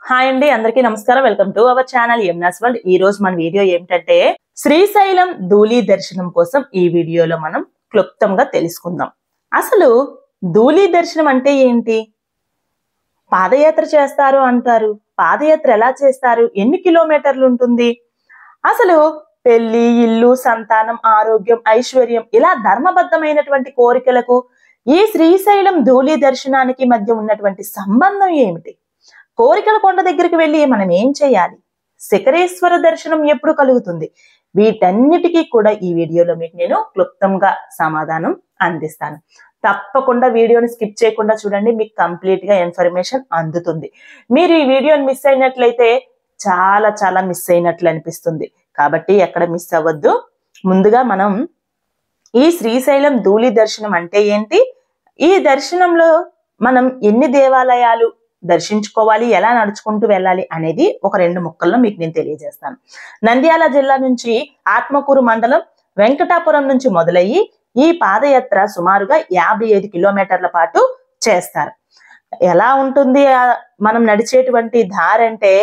Hi అండి, అందరికీ నమస్కారం. Welcome to our channel Yamuna's World. ఈ రోజు మన వీడియో ఏమిటంటే శ్రీశైలం ధూళి దర్శనం కోసం ఈ వీడియోలో మనం క్లుప్తంగా తెలుసుకుందాం. అసలు ధూళి దర్శనం అంటే ఏంటి? పాదయాత్ర చేస్తారు అంటారు. పాదయాత్ర ఎలా చేస్తారు? ఎన్ని కిలోమీటర్లు ఉంటుంది? అసలు పెళ్లి, ఇల్లు, సంతానం, ఆరోగ్యం, ఐశ్వర్యం ఇలా ధర్మబద్ధమైనటువంటి కోరికలకు ఈ శ్రీశైలం ధూళి దర్శనానికి మధ్య ఉన్నటువంటి సంబంధం ఏమిటి? కోరికల కొండ దగ్గరికి వెళ్ళి మనం ఏం చేయాలి? శిఖరేశ్వర దర్శనం ఎప్పుడు కలుగుతుంది? వీటన్నిటికీ కూడా ఈ వీడియోలో మీకు నేను క్లుప్తంగా సమాధానం అందిస్తాను. తప్పకుండా వీడియోని స్కిప్ చేయకుండా చూడండి, మీకు కంప్లీట్ గా ఇన్ఫర్మేషన్ అందుతుంది. మీరు ఈ వీడియోని మిస్ అయినట్లయితే చాలా మిస్ అయినట్లు అనిపిస్తుంది. కాబట్టి ఎక్కడ మిస్ అవ్వద్దు. ముందుగా మనం ఈ శ్రీశైలం ధూళి దర్శనం అంటే ఏంటి, ఈ దర్శనంలో మనం ఎన్ని దేవాలయాలు దర్శించుకోవాలి, ఎలా నడుచుకుంటూ వెళ్ళాలి అనేది ఒక 2 ముక్కల్లో మీకు నేను తెలియజేస్తాను. నంద్యాల జిల్లా నుంచి ఆత్మకూరు మండలం వెంకటాపురం నుంచి మొదలయ్యి ఈ పాదయాత్ర సుమారుగా 55 కిలోమీటర్ల పాటు చేస్తారు. ఎలా ఉంటుంది మనం నడిచేటువంటి దారి అంటే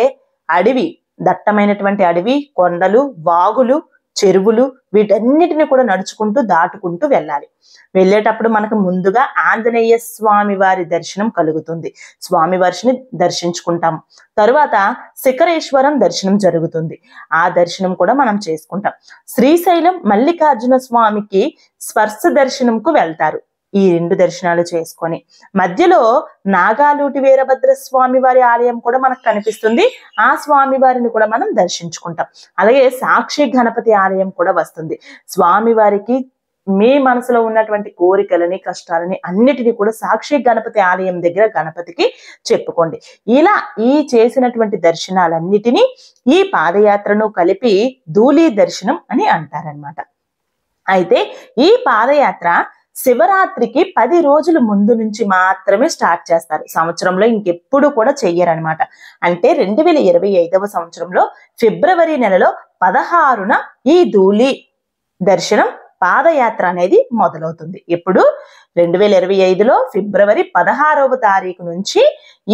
అడవి, దట్టమైనటువంటి అడవి, కొండలు, వాగులు, చెరువులు వీటన్నిటిని కూడా నడుచుకుంటూ దాటుకుంటూ వెళ్ళాలి. వెళ్ళేటప్పుడు మనకు ముందుగా ఆంజనేయ స్వామి వారి దర్శనం కలుగుతుంది. స్వామి వారిని దర్శించుకుంటాం. తరువాత శిఖరేశ్వరం దర్శనం జరుగుతుంది. ఆ దర్శనం కూడా మనం చేసుకుంటాం. శ్రీశైలం మల్లికార్జున స్వామికి స్పర్శ దర్శనంకు వెళ్తారు. ఈ 2 దర్శనాలు చేసుకొని మధ్యలో నాగాలూటి వీరభద్ర స్వామి వారి ఆలయం కూడా మనకు కనిపిస్తుంది. ఆ స్వామి వారిని కూడా మనం దర్శించుకుంటాం. అలాగే సాక్షి గణపతి ఆలయం కూడా వస్తుంది. స్వామి వారికి మీ మనసులో ఉన్నటువంటి కోరికలని, కష్టాలని అన్నిటినీ కూడా సాక్షి గణపతి ఆలయం దగ్గర గణపతికి చెప్పుకోండి. ఇలా ఈ చేసినటువంటి దర్శనాలన్నిటినీ ఈ పాదయాత్రను కలిపి ధూళి దర్శనం అని అంటారనమాట. అయితే ఈ పాదయాత్ర శివరాత్రికి 10 రోజుల ముందు నుంచి మాత్రమే స్టార్ట్ చేస్తారు. సంవత్సరంలో ఇంకెప్పుడు కూడా చెయ్యరనమాట. అంటే 2025వ సంవత్సరంలో ఫిబ్రవరి నెలలో 16న ఈ ధూళి దర్శనం పాదయాత్ర అనేది మొదలవుతుంది. ఇప్పుడు 2025లో ఫిబ్రవరి 16వ తారీఖు నుంచి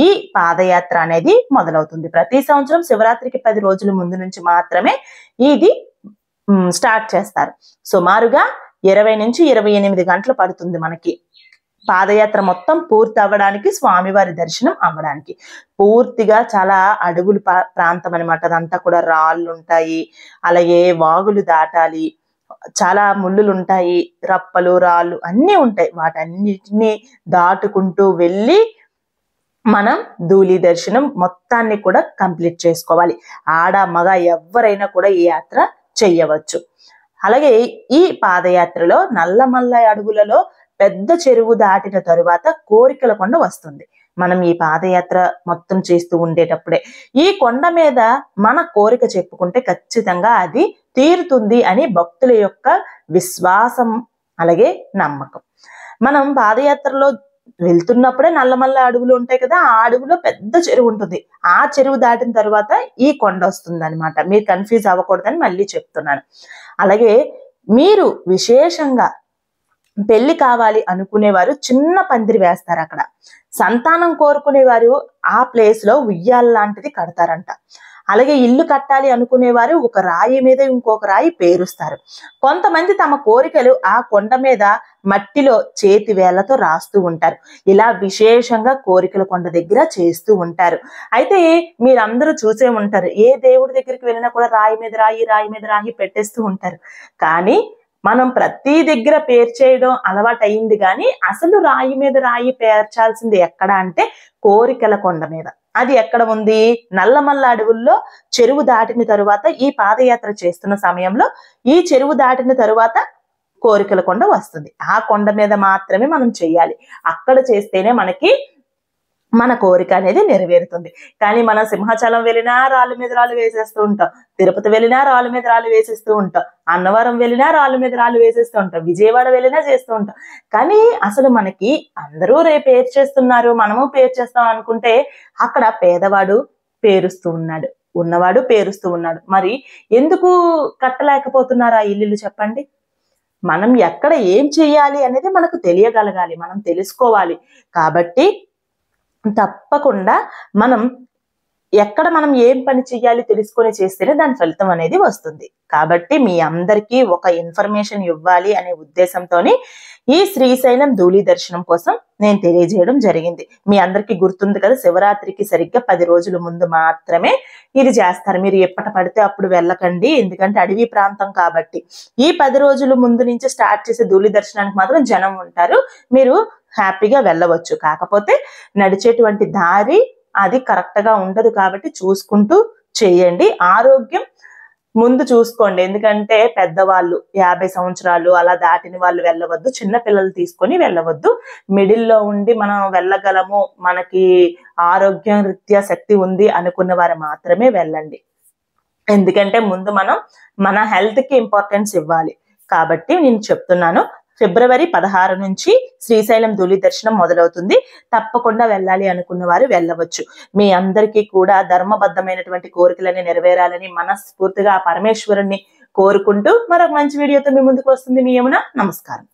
ఈ పాదయాత్ర అనేది మొదలవుతుంది. ప్రతి సంవత్సరం శివరాత్రికి 10 రోజుల ముందు నుంచి మాత్రమే ఇది స్టార్ట్ చేస్తారు. సుమారుగా 20 నుంచి 28 గంటలు పడుతుంది మనకి పాదయాత్ర మొత్తం పూర్తి అవ్వడానికి, స్వామివారి దర్శనం అవ్వడానికి. పూర్తిగా చాలా అడవులు ప్రాంతం అనమాట. అదంతా కూడా రాళ్ళు ఉంటాయి, అలాగే వాగులు దాటాలి, చాలా ముళ్ళులు ఉంటాయి, రప్పలు, రాళ్ళు అన్నీ ఉంటాయి. వాటన్నిటిని దాటుకుంటూ వెళ్ళి మనం ధూళి దర్శనం మొత్తాన్ని కూడా కంప్లీట్ చేసుకోవాలి. ఆడ మగ ఎవరైనా కూడా ఈ యాత్ర చెయ్యవచ్చు. అలాగే ఈ పాదయాత్రలో నల్లమల్ల అడవులలో పెద్ద చెరువు దాటిన తరువాత కోరికల కొండ వస్తుంది. మనం ఈ పాదయాత్ర మొత్తం చేస్తూ ఉండేటప్పుడే ఈ కొండ మీద మన కోరిక చెప్పుకుంటే ఖచ్చితంగా అది తీరుతుంది అని భక్తుల యొక్క విశ్వాసం, అలాగే నమ్మకం. మనం పాదయాత్రలో వెళ్తున్నప్పుడే నల్లమల్ల అడవులు ఉంటాయి కదా, ఆ అడవిలో పెద్ద చెరువు ఉంటుంది. ఆ చెరువు దాటిన తర్వాత ఈ కొండ వస్తుంది అనమాట. మీరు కన్ఫ్యూజ్ అవ్వకూడదని మళ్ళీ చెప్తున్నాను. అలాగే మీరు విశేషంగా పెళ్లి కావాలి అనుకునేవారు చిన్న పందిరి వేస్తారు అక్కడ. సంతానం కోరుకునేవారు ఆ ప్లేస్ లో ఉయ్యాల లాంటిది కడతారంట. అలాగే ఇల్లు కట్టాలి అనుకునేవారు ఒక రాయి మీద ఇంకొక రాయి పేరుస్తారు. కొంతమంది తమ కోరికలు ఆ కొండ మీద మట్టిలో చేతి వేళ్లతో రాస్తూ ఉంటారు. ఇలా విశేషంగా కోరికల కొండ దగ్గర చేస్తూ ఉంటారు. అయితే మీరందరూ చూసే ఉంటారు, ఏ దేవుడి దగ్గరికి వెళ్ళినా కూడా రాయి మీద రాయి, రాయి మీద రాయి పెట్టేస్తూ ఉంటారు. కానీ మనం ప్రతి దగ్గర పేర్చేయడం అలవాటు అయింది. కానీ అసలు రాయి మీద రాయి పేర్చాల్సింది ఎక్కడ అంటే కోరికల కొండ మీద. అది ఎక్కడ ఉంది? నల్లమల్ల అడవుల్లో చెరువు దాటిన తరువాత ఈ పాదయాత్ర చేస్తున్న సమయంలో ఈ చెరువు దాటిన తరువాత కోరికల కొండ వస్తుంది. ఆ కొండ మీద మాత్రమే మనం చెయ్యాలి. అక్కడ చేస్తేనే మనకి మన కోరిక అనేది నెరవేరుతుంది. కానీ మనం సింహాచలం వెళ్ళినా రాళ్ళ మీద రాళ్ళు వేసేస్తూ ఉంటాం, తిరుపతి వెళ్ళినా రాళ్ళ మీద రాళ్ళు వేసేస్తూ ఉంటాం, అన్నవరం వెళ్ళినా రాళ్ళ మీద రాళ్ళు వేసేస్తూ ఉంటాం, విజయవాడ వెళ్ళినా చేస్తూ ఉంటాం. కానీ అసలు మనకి అందరూ పేరు చేస్తున్నారు, మనము పేరు చేస్తాం అనుకుంటే అక్కడ పేదవాడు పేరుస్తూ ఉన్నాడు, ఉన్నవాడు పేరుస్తూ ఉన్నాడు. మరి ఎందుకు కట్టలేకపోతున్నారు ఆ ఇల్లులు చెప్పండి? మనం ఎక్కడ ఏం చెయ్యాలి అనేది మనకు తెలియగలగాలి, మనం తెలుసుకోవాలి. కాబట్టి తప్పకుండా మనం ఎక్కడ మనం ఏం పని చేయాలి తెలుసుకొని చేస్తేనే దాని ఫలితం అనేది వస్తుంది. కాబట్టి మీ అందరికీ ఒక ఇన్ఫర్మేషన్ ఇవ్వాలి అనే ఉద్దేశంతోని ఈ శ్రీశైలం ధూళి దర్శనం కోసం నేను తెలియజేయడం జరిగింది. మీ అందరికీ గుర్తుంది కదా, శివరాత్రికి సరిగ్గా 10 రోజుల ముందు మాత్రమే ఇది చేస్తారు. మీరు ఎప్పటి పడితే అప్పుడు వెళ్ళకండి, ఎందుకంటే అడవి ప్రాంతం కాబట్టి. ఈ 10 రోజుల ముందు నుంచి స్టార్ట్ చేసే ధూళి దర్శనానికి మాత్రం జనం ఉంటారు, మీరు హ్యాపీగా వెళ్ళవచ్చు. కాకపోతే నడిచేటువంటి దారి అది కరెక్ట్ గా ఉండదు కాబట్టి చూసుకుంటూ చేయండి. ఆరోగ్యం ముందు చూసుకోండి, ఎందుకంటే పెద్దవాళ్ళు 50 సంవత్సరాలు అలా దాటిన వాళ్ళు వెళ్ళవద్దు, చిన్న పిల్లలు తీసుకొని వెళ్ళవద్దు. మిడిల్లో ఉండి మనం వెళ్ళగలము, మనకి ఆరోగ్యం రీత్యా శక్తి ఉంది అనుకున్న వారు మాత్రమే వెళ్ళండి. ఎందుకంటే ముందు మనం మన హెల్త్ కి ఇంపార్టెన్స్ ఇవ్వాలి. కాబట్టి నేను చెప్తున్నాను, ఫిబ్రవరి 16 నుంచి శ్రీశైలం ధూళి దర్శనం మొదలవుతుంది. తప్పకుండా వెళ్ళాలి అనుకున్న వారు వెళ్ళవచ్చు. మీ అందరికీ కూడా ధర్మబద్ధమైనటువంటి కోరికలని నెరవేరాలని మనస్ఫూర్తిగా ఆ పరమేశ్వరుణ్ణి కోరుకుంటూ మరొక మంచి వీడియోతో మీ ముందుకు వస్తుంది మీ యమున. నమస్కారం.